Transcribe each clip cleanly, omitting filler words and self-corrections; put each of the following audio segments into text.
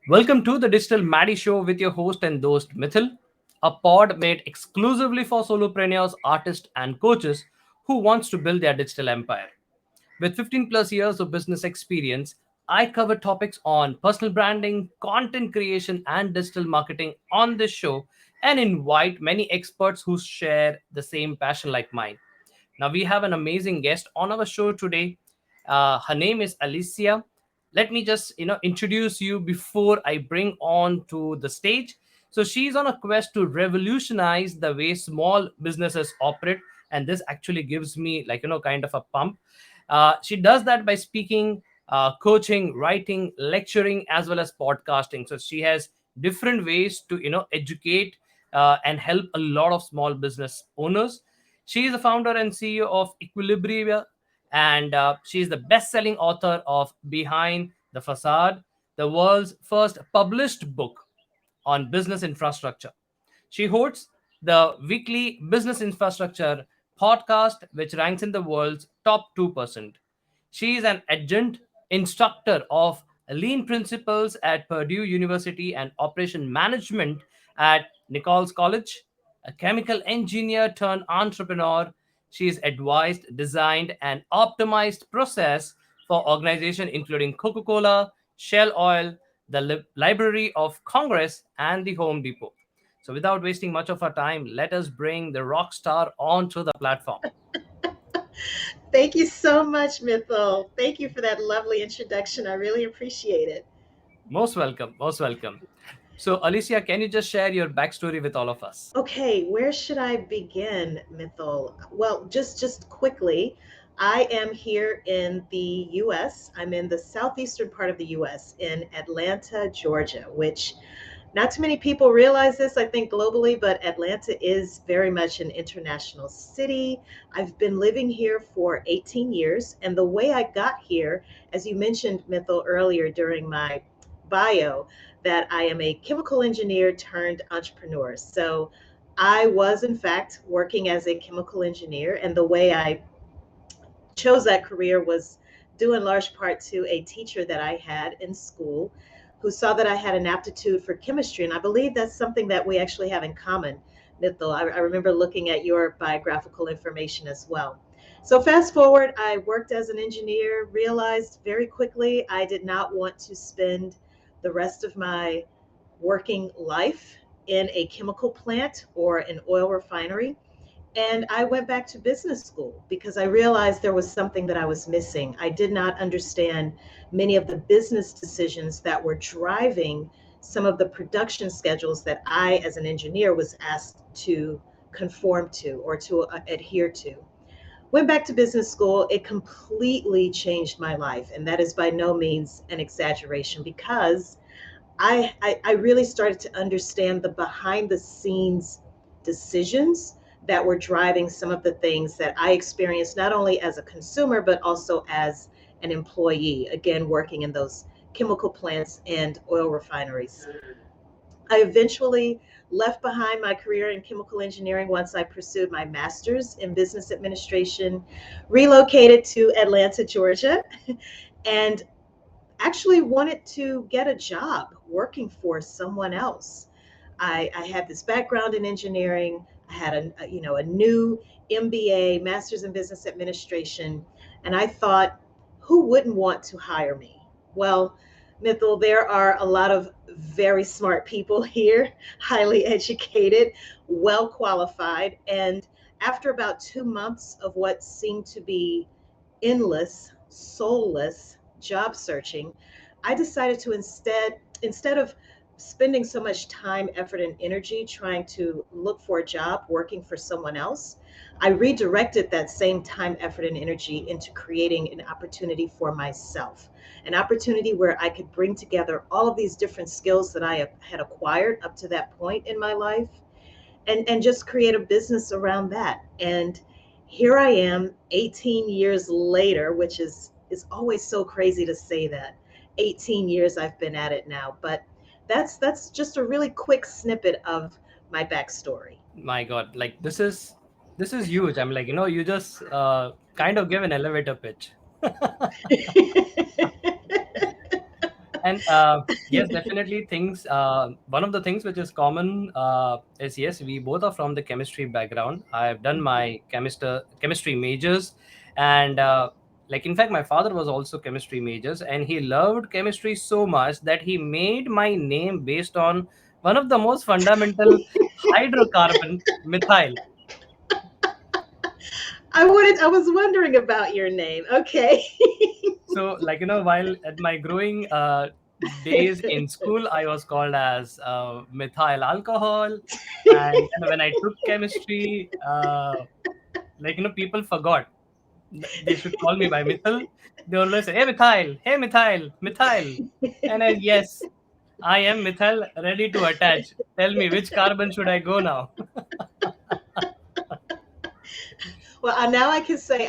Welcome to the Digital Maddie Show with your host and host Mithyll, a pod made exclusively for solopreneurs, artists, and coaches who wants to build their digital empire. With 15 plus years of business experience, I cover topics on personal branding, content creation, and digital marketing on this show and invite many experts who share the same passion like mine. Now we have an amazing guest on our show today. Her name is Alicia. Let me just introduce you before I bring on to the stage. So she's on a quest to revolutionize the way small businesses operate, and this actually gives me kind of a pump. She does that by speaking, coaching, writing, lecturing, as well as podcasting. So she has different ways to educate and help a lot of small business owners. She is the founder and CEO of Equilibria, and she is the best-selling author of Behind the Façade, the world's first published book on business infrastructure. She hosts the weekly Business Infrastructure podcast, which ranks in the world's top 2%. She is an adjunct instructor of lean principles at Purdue University and operation management at Nichols College. A chemical engineer turned entrepreneur, she is advised, designed, and optimized process for organizations including Coca-Cola, Shell Oil, the Library of Congress, and the Home Depot. So, without wasting much of our time, let us bring the rock star onto the platform. Thank you so much, Mithyll. Thank you for that lovely introduction. I really appreciate it. Most welcome. Most welcome. So, Alicia, can you just share your backstory with all of us? Okay, where should I begin, Mithyll? Well, just quickly, I am here in the US. I'm in the southeastern part of the US in Atlanta, Georgia, which not too many people realize this, I think, globally, but Atlanta is very much an international city. I've been living here for 18 years. And the way I got here, as you mentioned, Mithyll, earlier during my bio, that I am a chemical engineer turned entrepreneur. So I was, in fact, working as a chemical engineer. And the way I chose that career was due in large part to a teacher that I had in school who saw that I had an aptitude for chemistry. And I believe that's something that we actually have in common, Nithil. I remember looking at your biographical information as well. So, fast forward, I worked as an engineer, realized very quickly I did not want to spend the rest of my working life in a chemical plant or an oil refinery. And I went back to business school because I realized there was something that I was missing. I did not understand many of the business decisions that were driving some of the production schedules that I, as an engineer, was asked to conform to or to adhere to. Went back to business school. It completely changed my life. And that is by no means an exaggeration because I really started to understand the behind the scenes decisions that were driving some of the things that I experienced, not only as a consumer, but also as an employee, again, working in those chemical plants and oil refineries. I eventually left behind my career in chemical engineering once I pursued my master's in business administration, relocated to Atlanta, Georgia, and actually wanted to get a job working for someone else. I had this background in engineering. I had a new MBA, Master's in Business Administration, and I thought, who wouldn't want to hire me? Well, Mithil, there are a lot of very smart people here, highly educated, well qualified, and after about 2 months of what seemed to be endless, soulless job searching, I decided to instead of spending so much time, effort, and energy trying to look for a job working for someone else, I redirected that same time, effort, and energy into creating an opportunity for myself. An opportunity where I could bring together all of these different skills that I had acquired up to that point in my life and just create a business around that. And here I am 18 years later, which is always so crazy to say that. 18 years I've been at it now, but that's just a really quick snippet of my backstory. My God, like this is huge. I'm like, you just kind of give an elevator pitch. And yes, definitely things. One of the things which is common is, yes, we both are from the chemistry background. I've done my chemistry majors, and like in fact, my father was also chemistry majors, and he loved chemistry so much that he made my name based on one of the most fundamental hydrocarbon, methyl. I was wondering about your name. Okay. So, like, while at my growing days in school, I was called as methyl alcohol. And when I took chemistry, like, people forgot they should call me by Mithyll. They always say, hey, Mithyl, Mithyl. And I, yes, I am Mithyl, ready to attach. Tell me, which carbon should I go now? Well, now I can say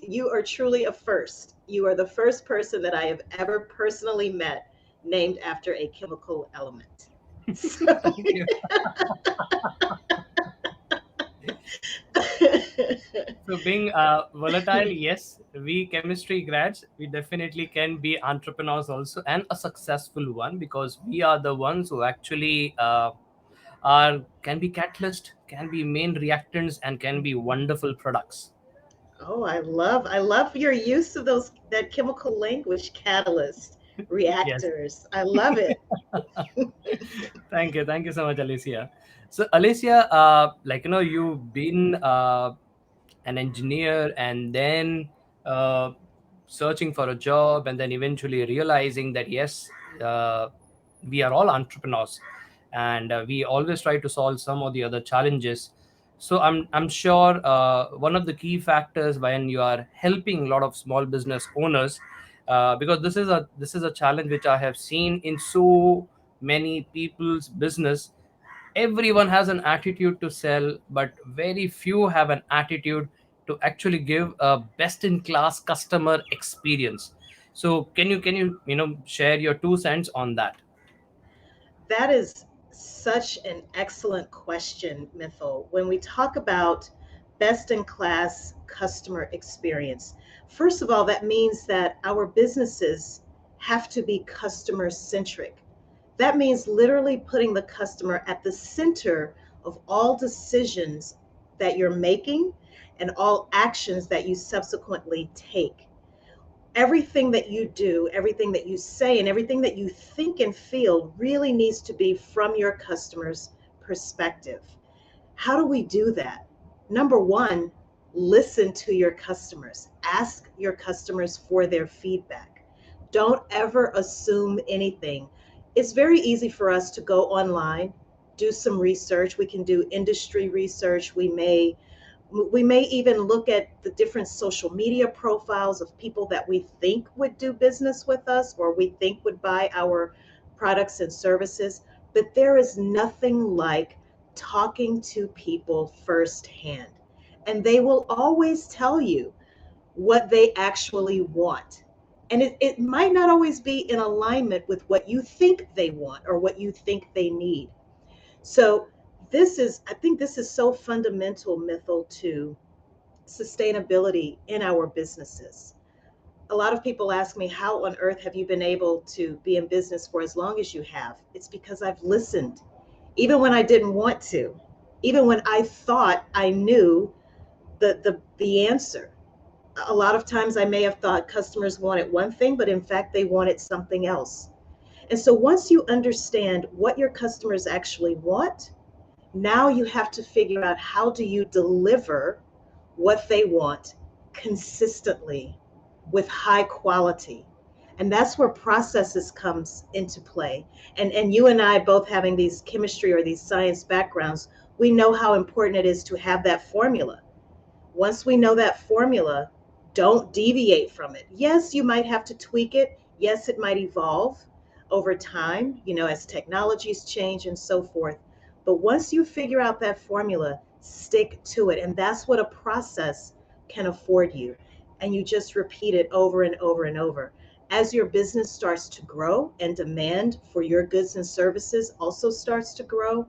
you are truly a first. You are the first person that I have ever personally met named after a chemical element. So, Thank you. So being volatile, yes, we chemistry grads, we definitely can be entrepreneurs also, and a successful one, because we are the ones who actually are can be catalyst, can be main reactants, and can be wonderful products. oh, I love your use of that chemical language, catalyst, Yes. reactors. I love it. Thank you so much, Alicia. So Alicia, like, you've been an engineer, and then uh, searching for a job, and then eventually realizing that, yes, uh, we are all entrepreneurs, and we always try to solve some or the other challenges. So I'm sure one of the key factors when you are helping a lot of small business owners, because this is a challenge which I have seen in so many people's business. Everyone has an attitude to sell, but very few have an attitude to actually give a best in class customer experience. So can you share your 2 cents on that? That is such an excellent question, Mithyll. When we talk about best in class customer experience, first of all, that means that our businesses have to be customer centric. That means literally putting the customer at the center of all decisions that you're making and all actions that you subsequently take. Everything that you do, everything that you say, and everything that you think and feel really needs to be from your customer's perspective. How do we do that? Number one, listen to your customers. Ask your customers for their feedback. Don't ever assume anything. It's very easy for us to go online, do some research. We can do industry research. We may even look at the different social media profiles of people that we think would do business with us or we think would buy our products and services. But there is nothing like talking to people firsthand. And they will always tell you what they actually want. And it might not always be in alignment with what you think they want or what you think they need. So, I think this is so fundamental, Mithyll, to sustainability in our businesses. A lot of people ask me, how on earth have you been able to be in business for as long as you have? It's because I've listened, even when I didn't want to, even when I thought I knew the answer. A lot of times I may have thought customers wanted one thing, but in fact, they wanted something else. And so once you understand what your customers actually want, now you have to figure out how do you deliver what they want consistently with high quality. And that's where processes comes into play. And you and I both having these chemistry or these science backgrounds, we know how important it is to have that formula. Once we know that formula, don't deviate from it. Yes, you might have to tweak it. Yes, it might evolve over time, as technologies change and so forth. But once you figure out that formula, stick to it. And that's what a process can afford you. And you just repeat it over and over and over. As your business starts to grow and demand for your goods and services also starts to grow,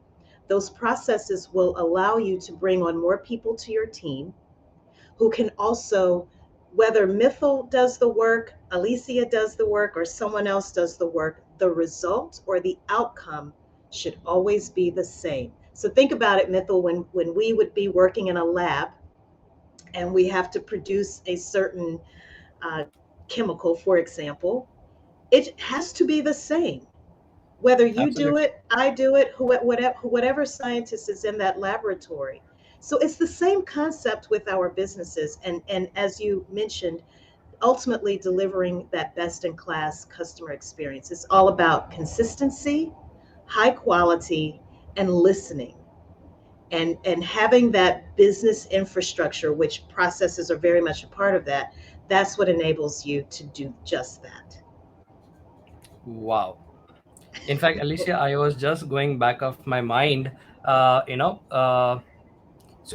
those processes will allow you to bring on more people to your team who can also Whether Mithyll does the work, Alicia does the work, or someone else does the work, the result or the outcome should always be the same. So think about it, Mithyll, when we would be working in a lab and we have to produce a certain uh, chemical, for example, it has to be the same. Whether you do Absolutely. it, I do it, whatever scientist is in that laboratory. So it's the same concept with our businesses. And as you mentioned, ultimately delivering that best in class customer experience. It's all about consistency, high quality, and listening. And having that business infrastructure, which processes are very much a part of that, that's what enables you to do just that. Wow. In fact, Alicia, I was just going back of my mind. So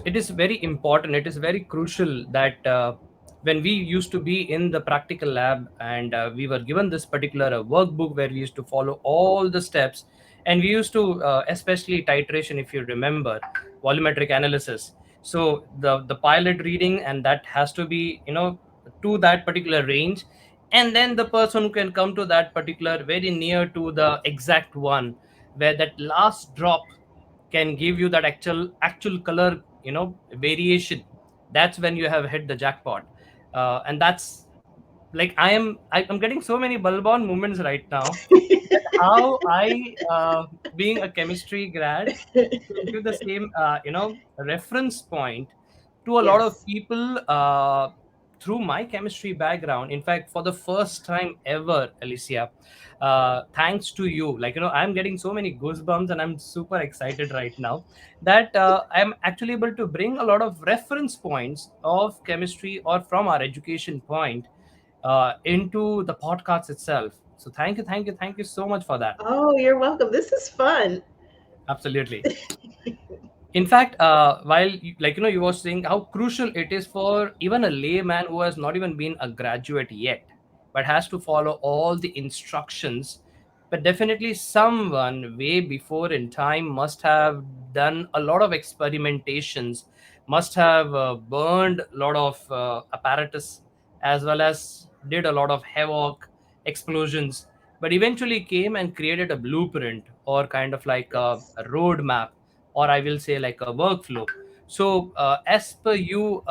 it is very important. It is very crucial that when we used to be in the practical lab and we were given this particular workbook where we used to follow all the steps, and we used to, especially titration, if you remember, volumetric analysis. So the pilot reading, and that has to be, to that particular range, and then the person who can come to that particular very near to the exact one where that last drop can give you that actual color, variation. That's when you have hit the jackpot. And that's like I'm getting so many bulb on moments right now, that how I, being a chemistry grad, can give the same, reference point to a lot of Yes. people, through my chemistry background. In fact, for the first time ever, Alicia, thanks to you, like, I'm getting so many goosebumps, and I'm super excited right now that I'm actually able to bring a lot of reference points of chemistry or from our education point into the podcast itself. So thank you, thank you, thank you so much for that. Oh, you're welcome. This is fun. Absolutely. In fact, while like, you were saying how crucial it is for even a layman who has not even been a graduate yet, but has to follow all the instructions. But definitely someone way before in time must have done a lot of experimentations, must have burned a lot of apparatus, as well as did a lot of havoc, explosions, but eventually came and created a blueprint, or kind of like Yes. a roadmap, or I will say like a workflow. So, as per you,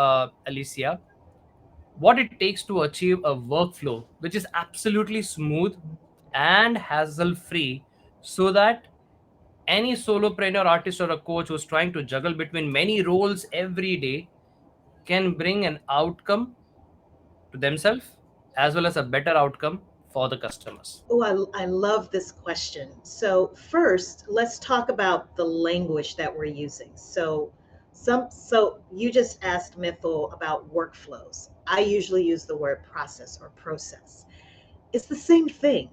Alicia, what it takes to achieve a workflow which is absolutely smooth and hassle free, so that any solopreneur, artist, or a coach who's trying to juggle between many roles every day can bring an outcome to themselves, as well as a better outcome for the customers. Oh, I love this question. So first, let's talk about the language that we're using. So you just asked Mithyll about workflows. I usually use the word process or process. It's the same thing.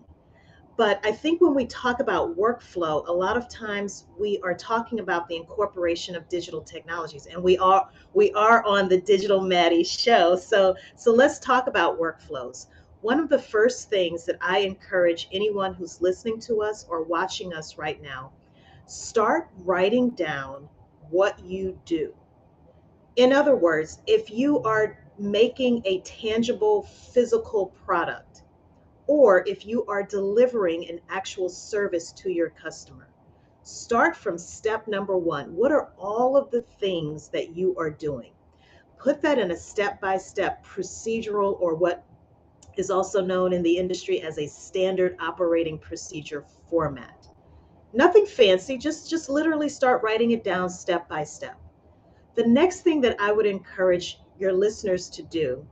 But I think when we talk about workflow, a lot of times we are talking about the incorporation of digital technologies, and we are on the Digital Maddie show. So let's talk about workflows. One of the first things that I encourage anyone who's listening to us or watching us right now, start writing down what you do. In other words, if you are making a tangible physical product, or if you are delivering an actual service to your customer, start from step number one. What are all of the things that you are doing? Put that in a step by step procedural, or what is also known in the industry as a standard operating procedure format. Nothing fancy, just literally start writing it down step by step. The next thing that I would encourage your listeners to do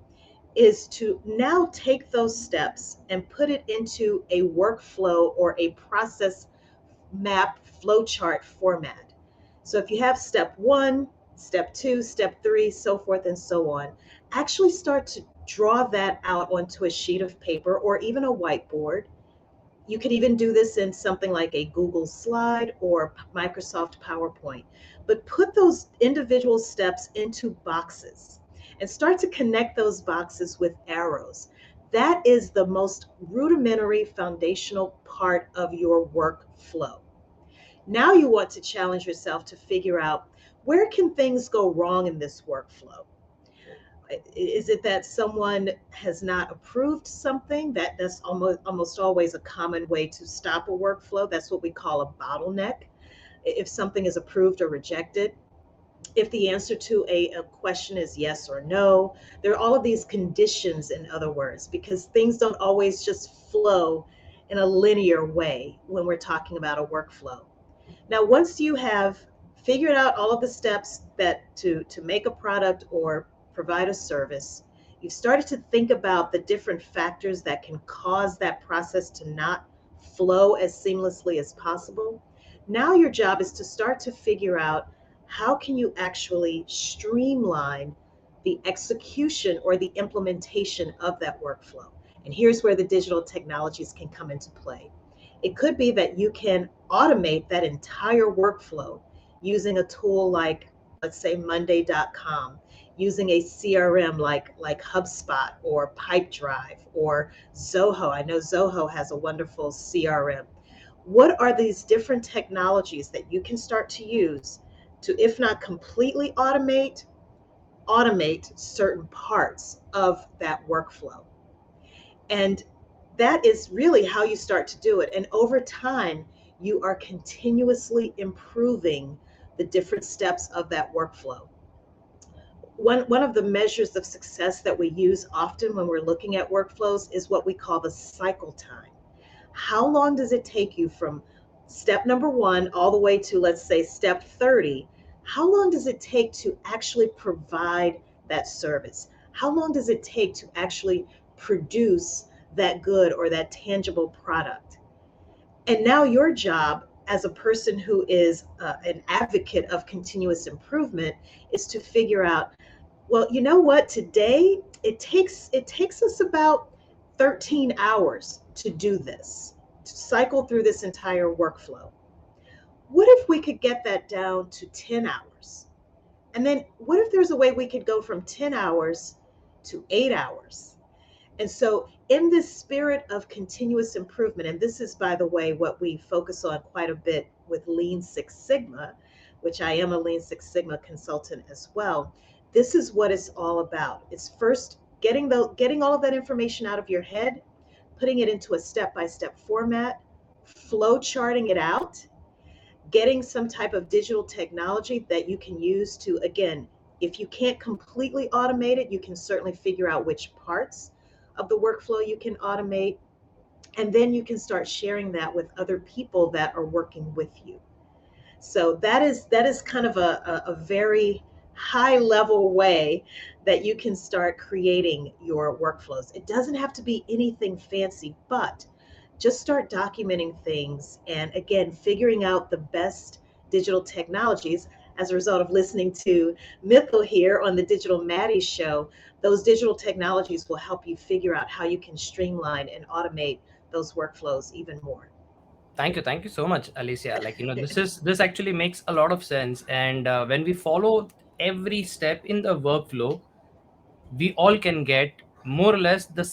is to now take those steps and put it into a workflow or a process map flowchart format. So if you have step one, step two, step three, so forth and so on, actually start to draw that out onto a sheet of paper or even a whiteboard. You could even do this in something like a Google slide or Microsoft PowerPoint, but put those individual steps into boxes and start to connect those boxes with arrows. That is the most rudimentary foundational part of your workflow. Now you want to challenge yourself to figure out, where can things go wrong in this workflow? Is it that someone has not approved something? That's almost always a common way to stop a workflow. That's what we call a bottleneck. If something is approved or rejected, if the answer to a question is yes or no, there are all of these conditions, in other words, because things don't always just flow in a linear way when we're talking about a workflow. Now, once you have figured out all of the steps that to make a product or provide a service, you've started to think about the different factors that can cause that process to not flow as seamlessly as possible. Now your job is to start to figure out how can you actually streamline the execution or the implementation of that workflow. And here's where the digital technologies can come into play. It could be that you can automate that entire workflow using a tool like, let's say, Monday.com, using a CRM like HubSpot or Pipedrive or Zoho. I know Zoho has a wonderful CRM. What are these different technologies that you can start to use to, if not completely automate certain parts of that workflow? And that is really how you start to do it. And over time, you are continuously improving the different steps of that workflow. One of the measures of success that we use often when we're looking at workflows is what we call the cycle time. How long does it take you from step number one all the way to, let's say, step 30? How long does it take to actually provide that service? How long does it take to actually produce that good or that tangible product? And now your job as a person who is an advocate of continuous improvement is to figure out, well, you know what? Today it takes us about 13 hours to do this, to cycle through this entire workflow. What if we could get that down to 10 hours? And then what if there's a way we could go from 10 hours to 8 hours? And so, in this spirit of continuous improvement, and this is, by the way, what we focus on quite a bit with Lean Six Sigma, which I am a Lean Six Sigma consultant as well. This is what it's all about. It's first getting all of that information out of your head, putting it into a step-by-step format, flow charting it out, getting some type of digital technology that you can use to, again, if you can't completely automate it, you can certainly figure out which parts of the workflow you can automate. And then you can start sharing that with other people that are working with you. So that is kind of a very high level way that you can start creating your workflows. It doesn't have to be anything fancy, but just start documenting things and, again, figuring out the best digital technologies. As a result of listening to Mithyll here on the Digital Maddie Show, those digital technologies will help you figure out how you can streamline and automate those workflows even more. Thank you so much, Alicia. This actually makes a lot of sense. And when we follow every step in the workflow, we all can get more or less the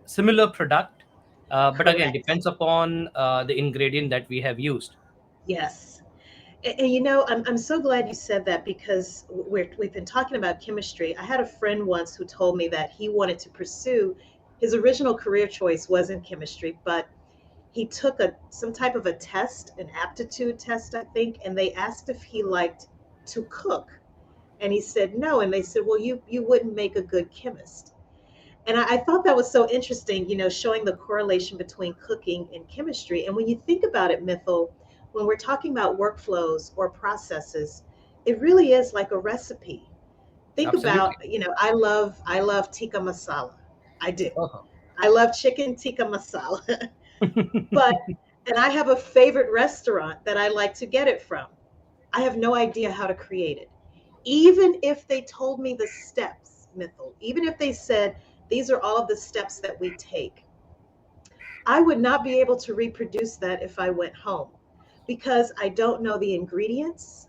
similar product. But again, Correct. depends upon the ingredient that we have used. Yes. And you know, I'm so glad you said that because we've been talking about chemistry. I had a friend once who told me that he wanted to pursue his original career choice was in chemistry, but he took some type of a test, an aptitude test, I think, and they asked if he liked to cook. And he said no. And they said, well, you wouldn't make a good chemist. And I thought that was so interesting, showing the correlation between cooking and chemistry. And when you think about it, Mithyll, when we're talking about workflows or processes, it really is like a recipe. Think about, Absolutely. I love tikka masala. I do. Uh-huh. I love chicken tikka masala. But and I have a favorite restaurant that I like to get it from. I have no idea how to create it. Even if they told me the steps, Mithyll, even if they said, these are all of the steps that we take, I would not be able to reproduce that if I went home because I don't know the ingredients.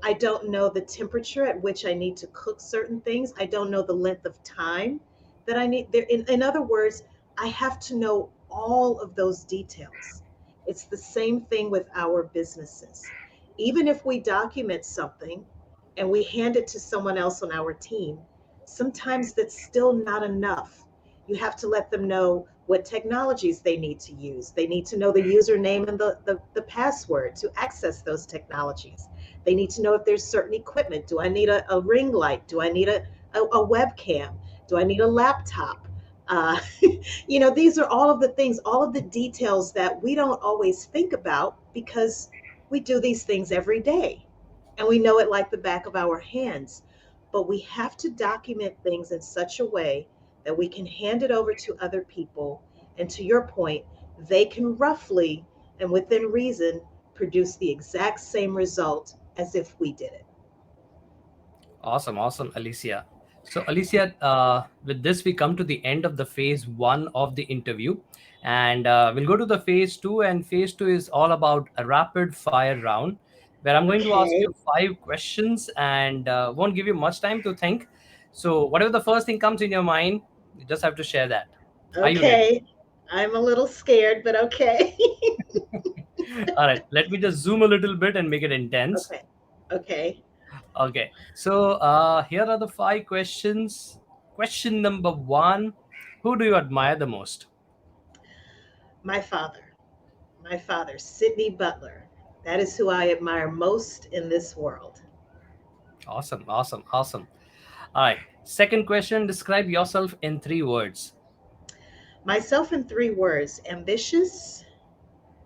I don't know the temperature at which I need to cook certain things. I don't know the length of time that I need there. In other words, I have to know all of those details. It's the same thing with our businesses. Even if we document something and we hand it to someone else on our team, sometimes that's still not enough. You have to let them know what technologies they need to use. They need to know the username and the password to access those technologies. They need to know if there's certain equipment. Do I need a ring light? Do I need a webcam? Do I need a laptop? Uh, these are all of the things, all of the details that we don't always think about because we do these things every day and we know it like the back of our hands. But we have to document things in such a way that we can hand it over to other people. And to your point, they can roughly and within reason produce the exact same result as if we did it. Awesome, awesome, Alicia. So, Alicia, with this, we come to the end of the phase one of the interview, and we'll go to the phase two. And phase two is all about a rapid fire round, where I'm going to ask Okay. you five questions and won't give you much time to think. So, whatever the first thing comes in your mind, you just have to share that. Are you ready? Okay. I'm a little scared, but okay. All right, let me just zoom a little bit and make it intense. Okay. Okay. Okay, so here are the five questions. Question number one: who do you admire the most? My father, my father, Sidney Butler. That is who I admire most in this world. Awesome, awesome, awesome. All right, second question: describe yourself in 3 words. Myself in 3 words: ambitious,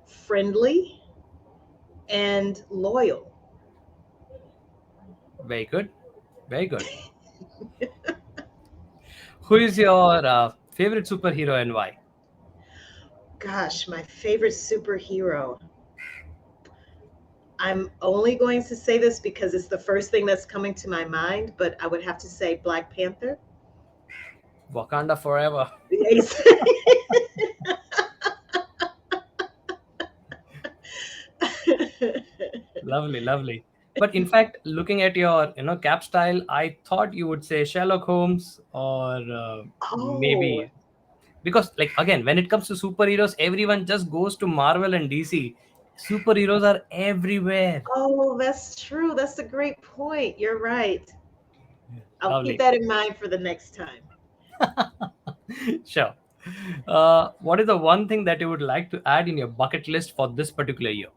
friendly, and loyal. Very good, very good. Who is your favorite superhero and why? Gosh, my favorite superhero. I'm only going to say this because it's the first thing that's coming to my mind, but I would have to say Black Panther. Wakanda forever. Yes. Lovely, lovely. But in fact, looking at your cap style, I thought you would say Sherlock Holmes or Oh, maybe because like again when it comes to superheroes everyone just goes to Marvel and DC. Superheroes are everywhere. oh, that's true. That's a great point. You're right. I'll keep Lovely. that in mind for the next time. Sure. What is the one thing that you would like to add in your bucket list for this particular year?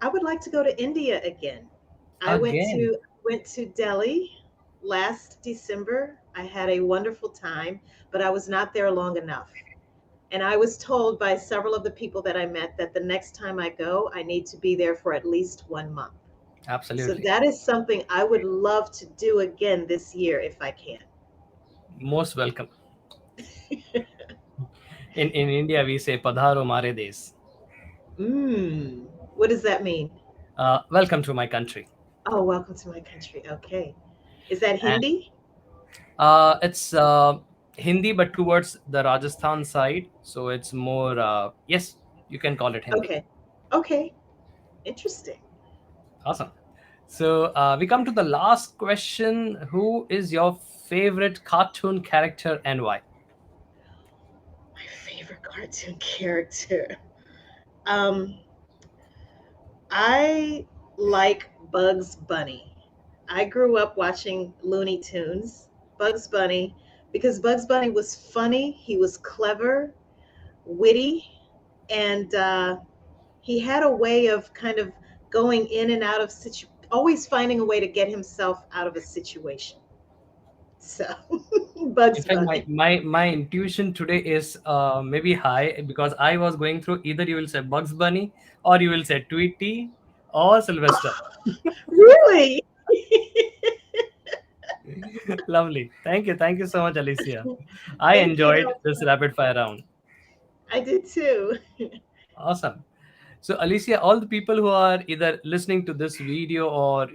I would like to go to India again. I went Again. to went to Delhi last December. I had a wonderful time, but I was not there long enough. And I was told by several of the people that I met that the next time I go, I need to be there for at least 1 month. So Absolutely. that is something I would love to do again this year if I can. Most welcome. In India we say padharo mare des. What does that mean? Welcome to my country. Oh, welcome to my country. Okay. Is that And Hindi? it's Hindi but towards the Rajasthan side, so it's more yes, you can call it Hindi. Okay. Okay. Interesting. Awesome. So we come to the last question. Who is your favorite cartoon character and why? My favorite cartoon character. Um, I like Bugs Bunny. I grew up watching Looney Tunes, Bugs Bunny, because Bugs Bunny was funny, he was clever, witty, and he had a way of kind of going in and out of always finding a way to get himself out of a situation. So, In Bugs fact, my Bunny. my, my intuition today is maybe high because I was going through either you will say Bugs Bunny or you will say Tweety or Sylvester. Really? Lovely. Thank you so much, Alicia. I Thank you. enjoyed this rapid fire round. I did too. Awesome. So, Alicia, all the people who are either listening to this video or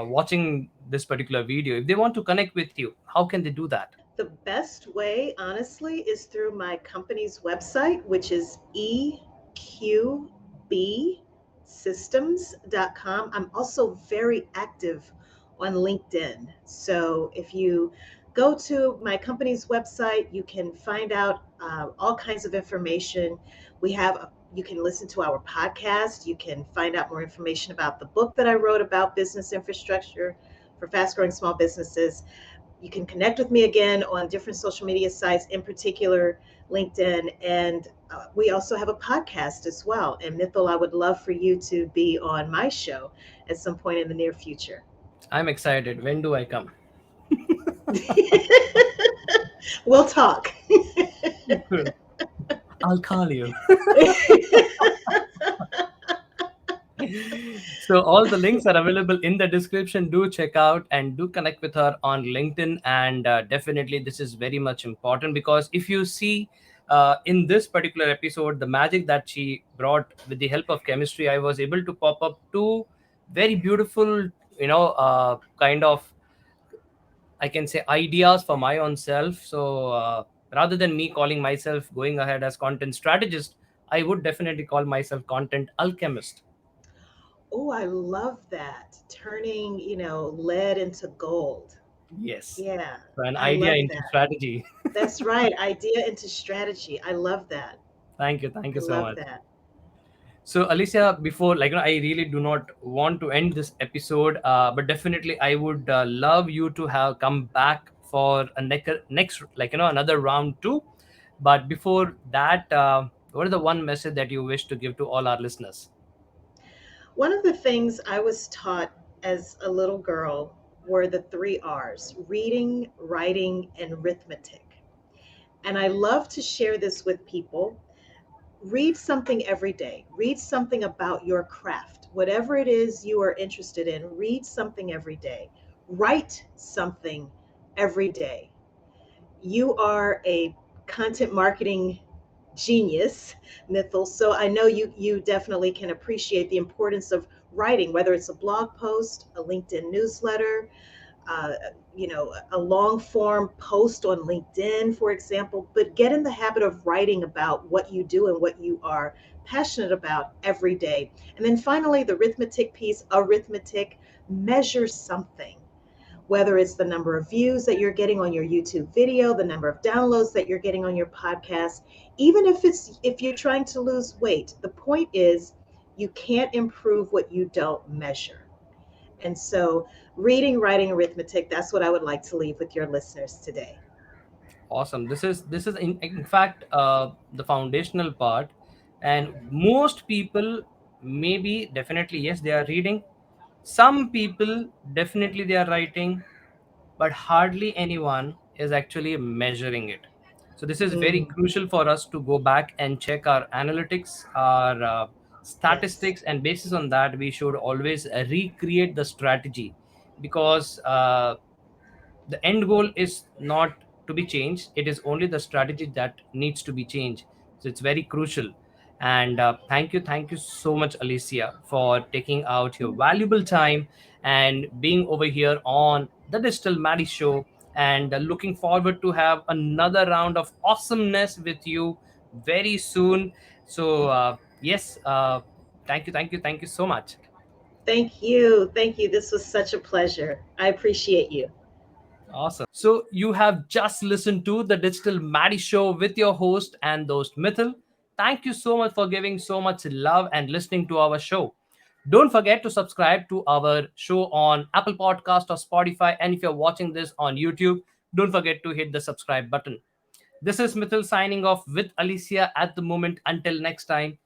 watching this particular video, if they want to connect with you, how can they do that? The best way, honestly, is through my company's website, which is eqbsystems.com. I'm also very active on LinkedIn. So if you go to my company's website, you can find out all kinds of information. You can listen to our podcast. You can find out more information about the book that I wrote about business infrastructure. for fast growing small businesses. You can connect with me again on different social media sites, in particular LinkedIn. And we also have a podcast as well. And Mithyll, I would love for you to be on my show at some point in the near future. I'm excited. When do I come? We'll talk. Cool. I'll call you. So all the links are available in the description. Do check out and do connect with her on LinkedIn. And definitely, this is very much important because if you see in this particular episode, the magic that she brought with the help of chemistry, I was able to pop up two very beautiful, kind of, I can say, ideas for my own self. So rather than me calling myself going ahead as content strategist, I would definitely call myself content alchemist. Oh, I love that. Turning, lead into gold. Yes. Yeah, So an I idea love into that. strategy. That's right. Idea into strategy. I love that. Thank you. Thank I you so love much. that. So, Alicia, before, I really do not want to end this episode, but definitely I would love you to have come back for a next, another round two. But before that, what is the one message that you wish to give to all our listeners? One of the things I was taught as a little girl were the three R's: reading, writing, and arithmetic. And I love to share this with people. Read something every day. Read something about your craft. Whatever it is you are interested in, read something every day. Write something every day. You are a content marketing genius, Mithyll. So I know you definitely can appreciate the importance of writing, whether it's a blog post, a LinkedIn newsletter, uh, a long form post on LinkedIn, for example. But get in the habit of writing about what you do and what you are passionate about every day. And then finally, the arithmetic piece: arithmetic, measure something, whether it's the number of views that you're getting on your YouTube video, the number of downloads that you're getting on your podcast, even if you're trying to lose weight. The point is, you can't improve what you don't measure. And so, reading, writing, arithmetic, that's what I would like to leave with your listeners today. Awesome. This is in fact the foundational part, and most people, maybe definitely yes, they are reading. Some people definitely they are writing, but hardly anyone is actually measuring it. So this is very Mm, crucial for us to go back and check our analytics, our yes. statistics, and basis on that, we should always recreate the strategy because the end goal is not to be changed. It is only the strategy that needs to be changed. So it's very crucial. And thank you so much, Alicia, for taking out your valuable time and being over here on the Digital Maddie Show. And looking forward to have another round of awesomeness with you very soon. So yes, thank you so much. Thank you. Thank you. This was such a pleasure. I appreciate you. Awesome. So you have just listened to the Digital Maddie Show with your host and host Mithyll. Thank you so much for giving so much love and listening to our show. Don't forget to subscribe to our show on Apple Podcast or Spotify. And if you're watching this on YouTube, don't forget to hit the subscribe button. This is Mithyll signing off with Alicia at the moment. Until next time,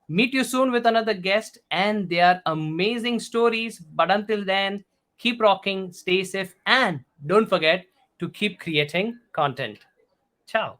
meet you soon with another guest and their amazing stories. But until then, keep rocking, stay safe, and don't forget to keep creating content. Ciao.